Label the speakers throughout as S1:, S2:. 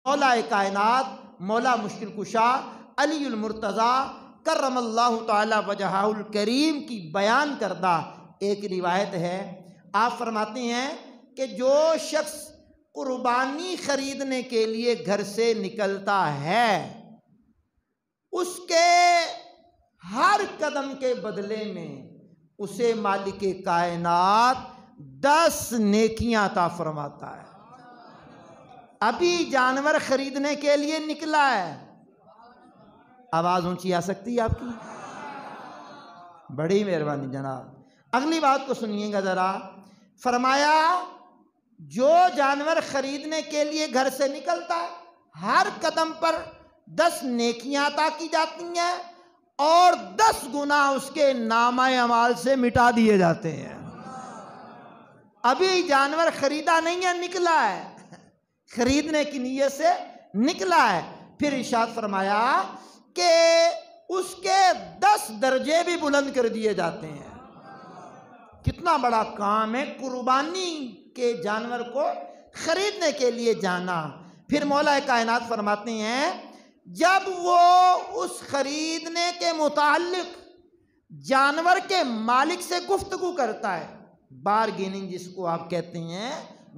S1: مولا کائنات مولا مشکل کشا علی المرتضیٰ کرم اللہ تعالی وجہہ الکریم کی بیان کردہ ایک روایت ہے۔ آپ فرماتے ہیں کہ جو شخص قربانی خریدنے کے لیے گھر سے نکلتا ہے اس کے ہر قدم کے بدلے میں اسے مالک کائنات 10 نیکیاں عطا فرماتا ہے۔ ابھی جانور خریدنے کے لیے نکلا ہے، آواز اونچی آ سکتی ہے آپ کی؟ بڑی مہربانی جناب۔ اگلی بات کو سنیے گا ذرا۔ فرمایا جو جانور خریدنے کے لیے گھر سے نکلتا ہے ہر قدم پر 10 نیکیاں عطا کی جاتی ہیں اور 10 گناہ اس کے نامہ اعمال سے مٹا دیے جاتے ہیں۔ ابھی جانور خریدا نہیں ہے، نکلا ہے، خریدنے کی نیت سے نکلا ہے۔ پھر ارشاد فرمایا کہ اس کے 10 درجے بھی بلند کر دیے جاتے ہیں۔ کتنا بڑا کام ہے قربانی کے جانور کو خریدنے کے لیے جانا۔ پھر مولا کائنات فرماتے ہیں جب وہ اس خریدنے کے متعلق جانور کے مالک سے گفتگو کرتا ہے، بارگیننگ جس کو آپ کہتے ہیں،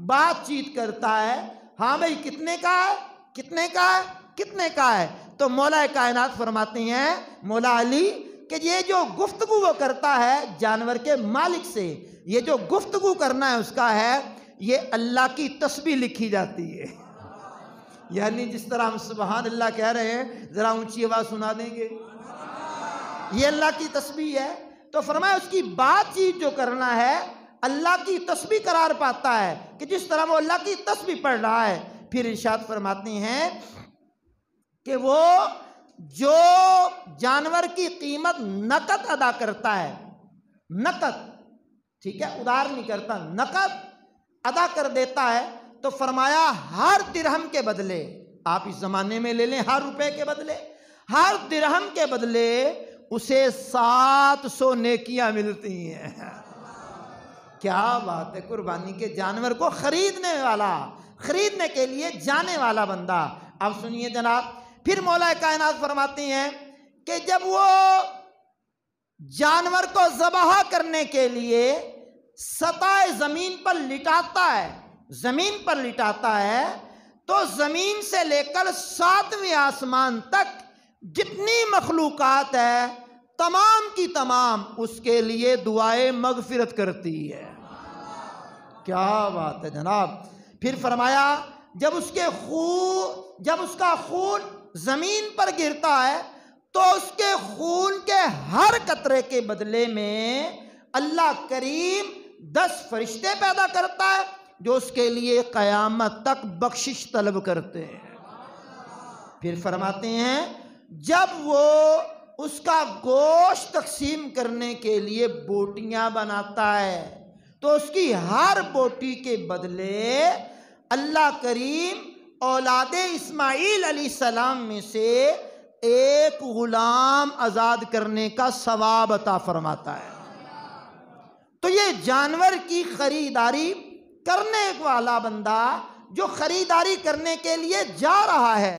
S1: بات چیت کرتا ہے، ہاں بھئی کتنے کا ہے، کتنے کا ہے، کتنے کا ہے، تو مولا کائنات فرماتے ہیں مولا علی کہ یہ جو گفتگو وہ کرتا ہے جانور کے مالک سے، یہ جو گفتگو کرنا ہے اس کا ہے، یہ اللہ کی تسبیح لکھی جاتی ہے۔ یعنی جس طرح ہم سبحان اللہ کہہ رہے ہیں، ذرا اونچی آواز سنا دیں گے، یہ اللہ کی تسبیح ہے۔ تو فرمایا اس کی بات چیت جو کرنا ہے اللہ کی تسبیح قرار پاتا ہے کہ جس طرح وہ اللہ کی تسبیح پڑھ رہا ہے۔ پھر ارشاد فرماتے ہیں کہ وہ جو جانور کی قیمت نقد ادا کرتا ہے، نقد، ٹھیک ہے، ادھار نہیں کرتا، نقد ادا کر دیتا ہے، تو فرمایا ہر درہم کے بدلے، آپ اس زمانے میں لے لیں ہر روپے کے بدلے، ہر درہم کے بدلے اسے 700 نیکیاں ملتی ہیں۔ کیا بات ہے! قربانی کے جانور کو خریدنے والا، خریدنے کے لیے جانے والا بندہ۔ اب سنیے جناب، پھر مولا کائنات فرماتے ہیں کہ جب وہ جانور کو ذبح کرنے کے لیے سطح زمین پر لٹاتا ہے، زمین پر لٹاتا ہے، تو زمین سے لے کر 7ویں آسمان تک جتنی مخلوقات ہے تمام کی تمام اس کے لیے دعائے مغفرت کرتی ہے۔ کیا بات ہے جناب! پھر فرمایا جب اس کا خون زمین پر گرتا ہے تو اس کے خون کے ہر قطرے کے بدلے میں اللہ کریم 10 فرشتے پیدا کرتا ہے جو اس کے لیے قیامت تک بخشش طلب کرتے ہیں۔ پھر فرماتے ہیں جب وہ اس کا گوشت تقسیم کرنے کے لیے بوٹیاں بناتا ہے تو اس کی ہر بوٹی کے بدلے اللہ کریم اولاد اسماعیل علیہ السلام میں سے ایک غلام آزاد کرنے کا ثواب عطا فرماتا ہے۔ تو یہ جانور کی خریداری کرنے والا بندہ جو خریداری کرنے کے لیے جا رہا ہے